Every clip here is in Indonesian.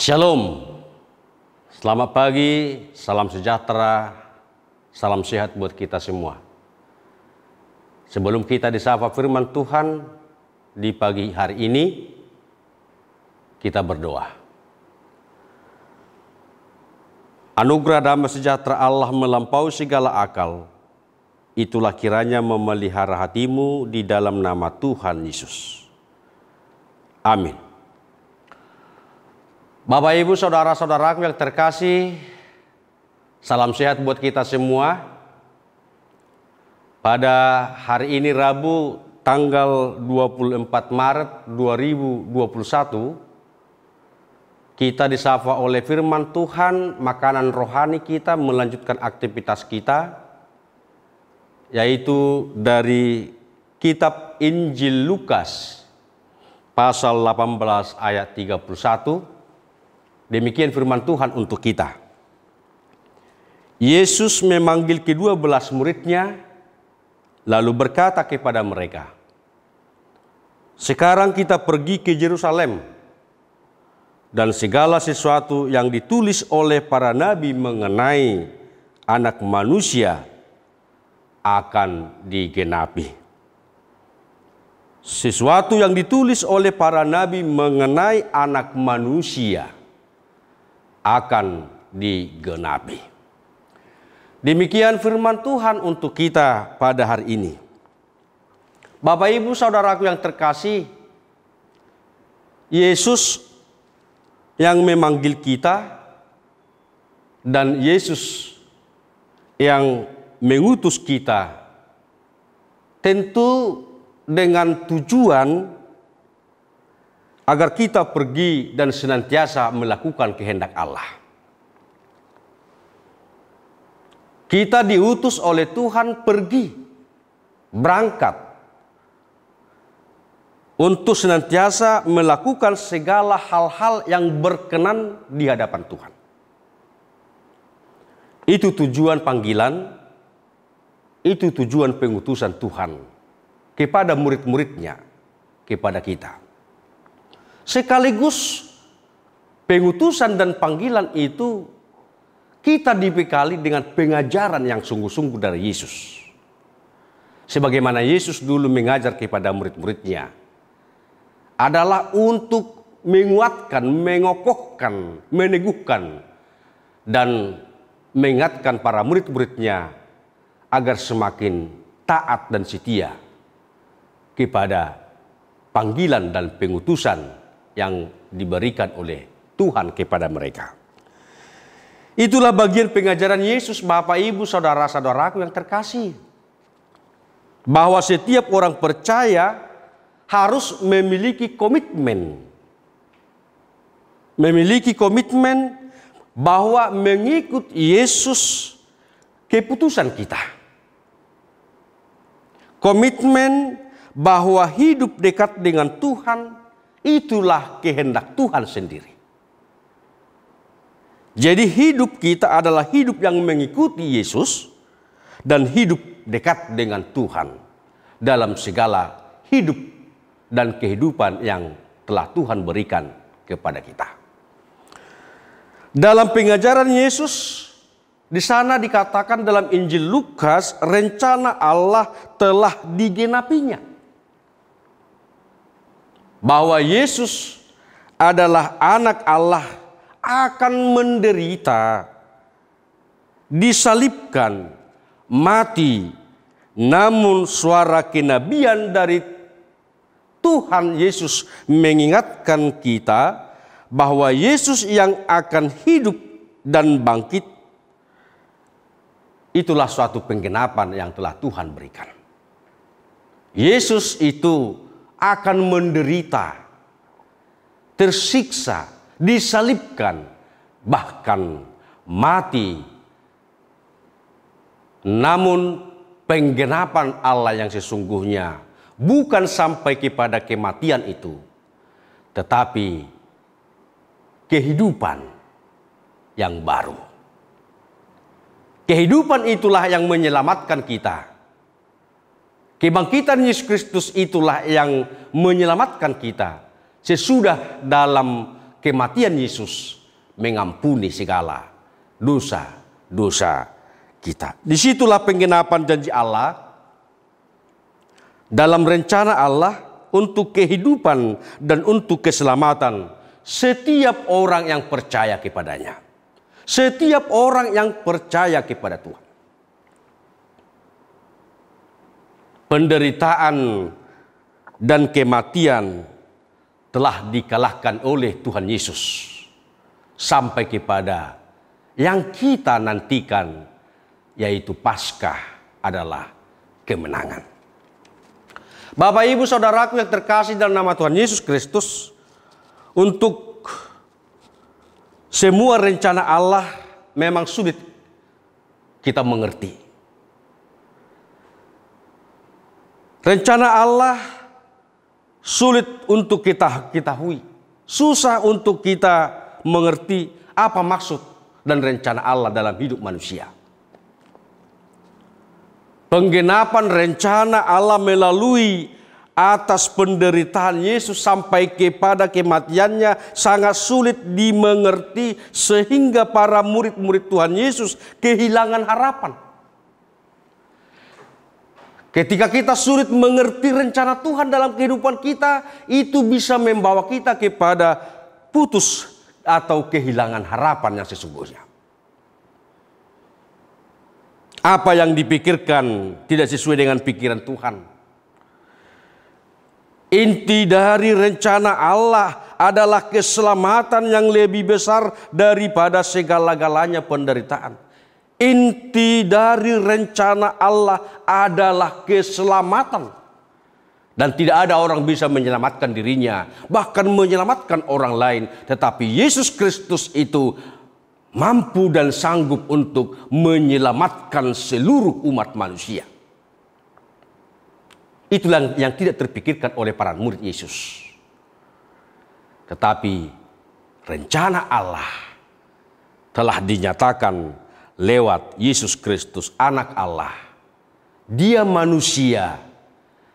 Shalom, selamat pagi, salam sejahtera, salam sehat buat kita semua. Sebelum kita disapa firman Tuhan di pagi hari ini, kita berdoa. Anugerah damai sejahtera Allah melampaui segala akal, itulah kiranya memelihara hatimu di dalam nama Tuhan Yesus. Amin. Bapak, Ibu, Saudara-saudaraku yang terkasih, salam sehat buat kita semua. Pada hari ini Rabu tanggal 24 Maret 2021, kita disapa oleh firman Tuhan, makanan rohani kita melanjutkan aktivitas kita, yaitu dari kitab Injil Lukas, pasal 18 ayat 31. Demikian firman Tuhan untuk kita. Yesus memanggil ke-12 muridnya, lalu berkata kepada mereka, "Sekarang kita pergi ke Yerusalem, dan segala sesuatu yang ditulis oleh para nabi mengenai Anak Manusia akan digenapi." Sesuatu yang ditulis oleh para nabi mengenai Anak Manusia akan digenapi. Demikian firman Tuhan untuk kita pada hari ini. Bapak, Ibu, Saudaraku yang terkasih, Yesus yang memanggil kita dan Yesus yang mengutus kita tentu dengan tujuan agar kita pergi dan senantiasa melakukan kehendak Allah. Kita diutus oleh Tuhan pergi, berangkat, untuk senantiasa melakukan segala hal-hal yang berkenan di hadapan Tuhan. Itu tujuan panggilan, itu tujuan pengutusan Tuhan kepada murid-muridnya, kepada kita. Sekaligus pengutusan dan panggilan itu kita dibekali dengan pengajaran yang sungguh-sungguh dari Yesus. Sebagaimana Yesus dulu mengajar kepada murid-muridnya, adalah untuk menguatkan, mengokohkan, meneguhkan, dan mengingatkan para murid-muridnya agar semakin taat dan setia kepada panggilan dan pengutusan yang diberikan oleh Tuhan kepada mereka. Itulah bagian pengajaran Yesus, Bapak, Ibu, Saudara-saudaraku yang terkasih. Bahwa setiap orang percaya harus memiliki komitmen. Memiliki komitmen bahwa mengikut Yesus keputusan kita. Komitmen bahwa hidup dekat dengan Tuhan itulah kehendak Tuhan sendiri. Jadi hidup kita adalah hidup yang mengikuti Yesus dan hidup dekat dengan Tuhan dalam segala hidup dan kehidupan yang telah Tuhan berikan kepada kita. Dalam pengajaran Yesus, di sana dikatakan dalam Injil Lukas, rencana Allah telah digenapinya. Bahwa Yesus adalah anak Allah akan menderita, disalibkan, mati. Namun suara kenabian dari Tuhan Yesus mengingatkan kita bahwa Yesus yang akan hidup dan bangkit, itulah suatu penggenapan yang telah Tuhan berikan. Yesus itu akan menderita, tersiksa, disalibkan, bahkan mati. Namun penggenapan Allah yang sesungguhnya bukan sampai kepada kematian itu, tetapi kehidupan yang baru. Kehidupan itulah yang menyelamatkan kita. Kebangkitan Yesus Kristus itulah yang menyelamatkan kita. Sesudah dalam kematian Yesus, mengampuni segala dosa-dosa kita. Disitulah penggenapan janji Allah dalam rencana Allah untuk kehidupan dan untuk keselamatan setiap orang yang percaya kepadanya. Setiap orang yang percaya kepada Tuhan. Penderitaan dan kematian telah dikalahkan oleh Tuhan Yesus sampai kepada yang kita nantikan, yaitu Paskah adalah kemenangan. Bapak, Ibu, Saudaraku yang terkasih dalam nama Tuhan Yesus Kristus, untuk semua rencana Allah memang sulit kita mengerti. Rencana Allah sulit untuk kita ketahui, susah untuk kita mengerti apa maksud dan rencana Allah dalam hidup manusia. Penggenapan rencana Allah melalui atas penderitaan Yesus sampai kepada kematiannya sangat sulit dimengerti, sehingga para murid-murid Tuhan Yesus kehilangan harapan. Ketika kita sulit mengerti rencana Tuhan dalam kehidupan kita, itu bisa membawa kita kepada putus atau kehilangan harapan yang sesungguhnya. Apa yang dipikirkan tidak sesuai dengan pikiran Tuhan. Inti dari rencana Allah adalah keselamatan yang lebih besar daripada segala-galanya penderitaan. Inti dari rencana Allah adalah keselamatan. Dan tidak ada orang bisa menyelamatkan dirinya, bahkan menyelamatkan orang lain. Tetapi Yesus Kristus itu mampu dan sanggup untuk menyelamatkan seluruh umat manusia. Itulah yang tidak terpikirkan oleh para murid Yesus. Tetapi rencana Allah telah dinyatakan lewat Yesus Kristus, anak Allah. Dia manusia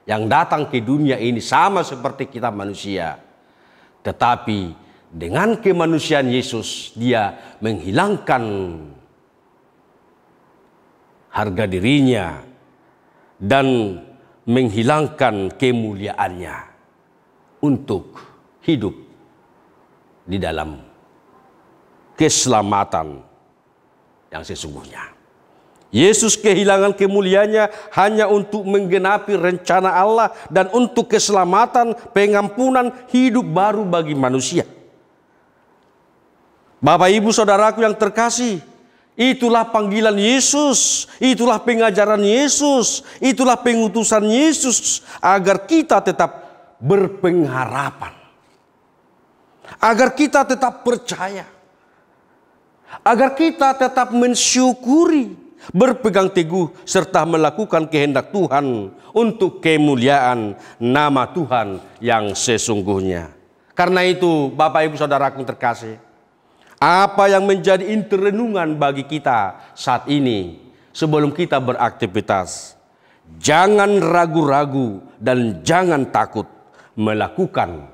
yang datang ke dunia ini sama seperti kita manusia. Tetapi dengan kemanusiaan Yesus, dia menghilangkan harga dirinya dan menghilangkan kemuliaannya untuk hidup di dalam keselamatan yang sesungguhnya. Yesus kehilangan kemuliaannya hanya untuk menggenapi rencana Allah dan untuk keselamatan, pengampunan, hidup baru bagi manusia. Bapak, Ibu, Saudaraku yang terkasih, itulah panggilan Yesus, itulah pengajaran Yesus, itulah pengutusan Yesus agar kita tetap berpengharapan, agar kita tetap percaya, agar kita tetap mensyukuri, berpegang teguh, serta melakukan kehendak Tuhan untuk kemuliaan nama Tuhan yang sesungguhnya. Karena itu, Bapak, Ibu, Saudaraku yang terkasih, apa yang menjadi inti renungan bagi kita saat ini sebelum kita beraktivitas, jangan ragu-ragu dan jangan takut melakukan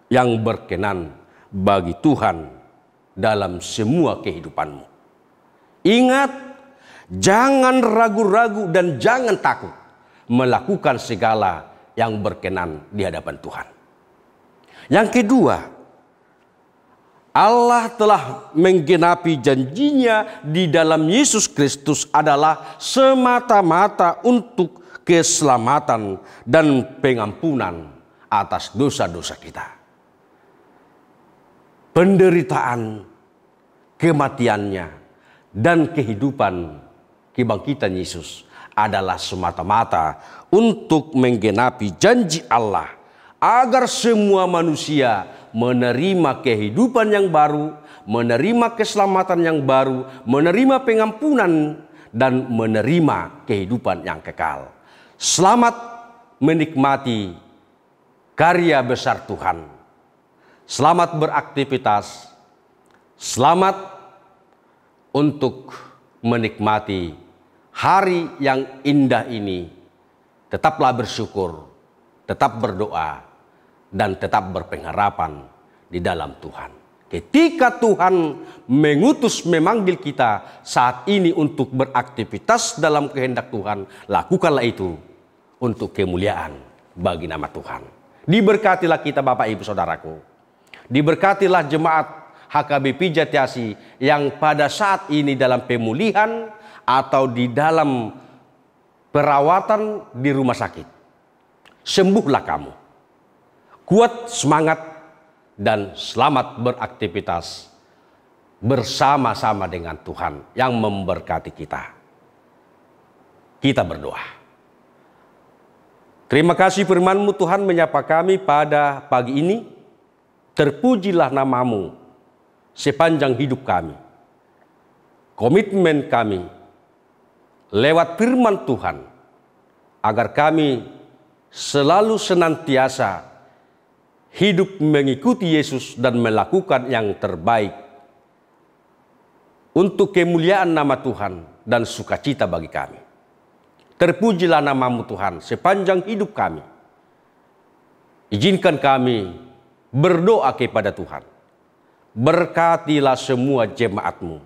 yang berkenan bagi Tuhan dalam semua kehidupanmu. Ingat, jangan ragu-ragu dan jangan takut melakukan segala yang berkenan di hadapan Tuhan. Yang kedua, Allah telah menggenapi janjinya di dalam Yesus Kristus adalah semata-mata untuk keselamatan dan pengampunan atas dosa-dosa kita. Penderitaan, kematiannya, dan kehidupan kebangkitan Yesus adalah semata-mata untuk menggenapi janji Allah agar semua manusia menerima kehidupan yang baru, menerima keselamatan yang baru, menerima pengampunan, dan menerima kehidupan yang kekal. Selamat menikmati karya besar Tuhan. Selamat beraktivitas. Selamat untuk menikmati hari yang indah ini. Tetaplah bersyukur, tetap berdoa, dan tetap berpengharapan di dalam Tuhan. Ketika Tuhan mengutus, memanggil kita saat ini untuk beraktivitas dalam kehendak Tuhan, lakukanlah itu untuk kemuliaan bagi nama Tuhan. Diberkatilah kita Bapak Ibu Saudaraku. Diberkatilah jemaat HKBP Jatiasi yang pada saat ini dalam pemulihan atau di dalam perawatan di rumah sakit. Sembuhlah kamu. Kuat semangat dan selamat beraktivitas bersama-sama dengan Tuhan yang memberkati kita. Kita berdoa. Terima kasih firman-Mu Tuhan menyapa kami pada pagi ini. Terpujilah nama-Mu sepanjang hidup kami. Komitmen kami lewat firman Tuhan agar kami selalu senantiasa hidup mengikuti Yesus dan melakukan yang terbaik untuk kemuliaan nama Tuhan dan sukacita bagi kami. Terpujilah nama-Mu Tuhan sepanjang hidup kami. Izinkan kami berdoa kepada Tuhan. Berkatilah semua jemaat-Mu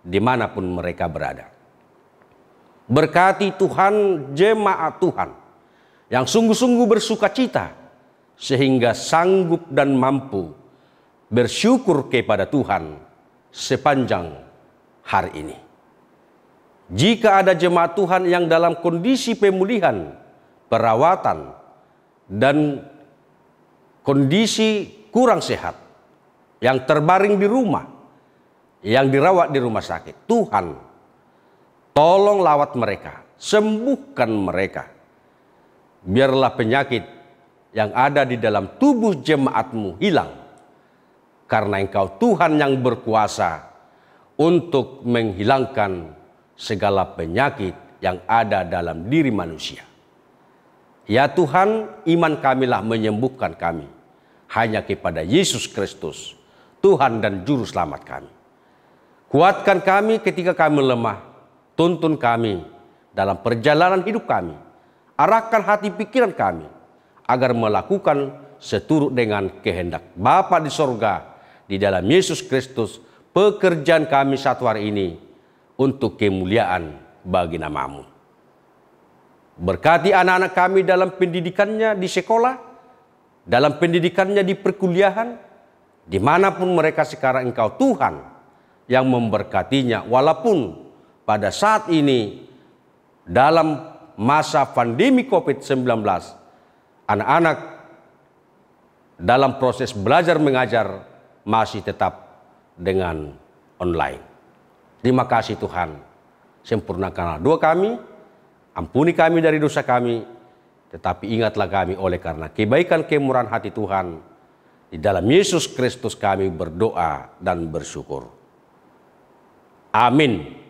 dimanapun mereka berada. Berkati Tuhan jemaat Tuhan yang sungguh-sungguh bersukacita sehingga sanggup dan mampu bersyukur kepada Tuhan sepanjang hari ini. Jika ada jemaat Tuhan yang dalam kondisi pemulihan, perawatan, dan kondisi kurang sehat, yang terbaring di rumah, yang dirawat di rumah sakit, Tuhan tolong lawat mereka, sembuhkan mereka. Biarlah penyakit yang ada di dalam tubuh jemaat-Mu hilang. Karena Engkau Tuhan yang berkuasa untuk menghilangkan segala penyakit yang ada dalam diri manusia. Ya Tuhan, iman kamilah menyembuhkan kami hanya kepada Yesus Kristus, Tuhan dan Juru Selamat kami. Kuatkan kami ketika kami lemah, tuntun kami dalam perjalanan hidup kami, arahkan hati pikiran kami, agar melakukan seturut dengan kehendak Bapa di sorga di dalam Yesus Kristus, pekerjaan kami satu hari ini untuk kemuliaan bagi nama-Mu. Berkati anak-anak kami dalam pendidikannya di sekolah, dalam pendidikannya di perkuliahan, dimanapun mereka sekarang Engkau Tuhan yang memberkatinya, walaupun pada saat ini dalam masa pandemi COVID-19, anak-anak dalam proses belajar mengajar masih tetap dengan online. Terima kasih Tuhan. Sempurnakanlah doa kami, ampuni kami dari dosa kami, tetapi ingatlah kami oleh karena kebaikan kemurahan hati Tuhan. Di dalam Yesus Kristus kami berdoa dan bersyukur. Amin.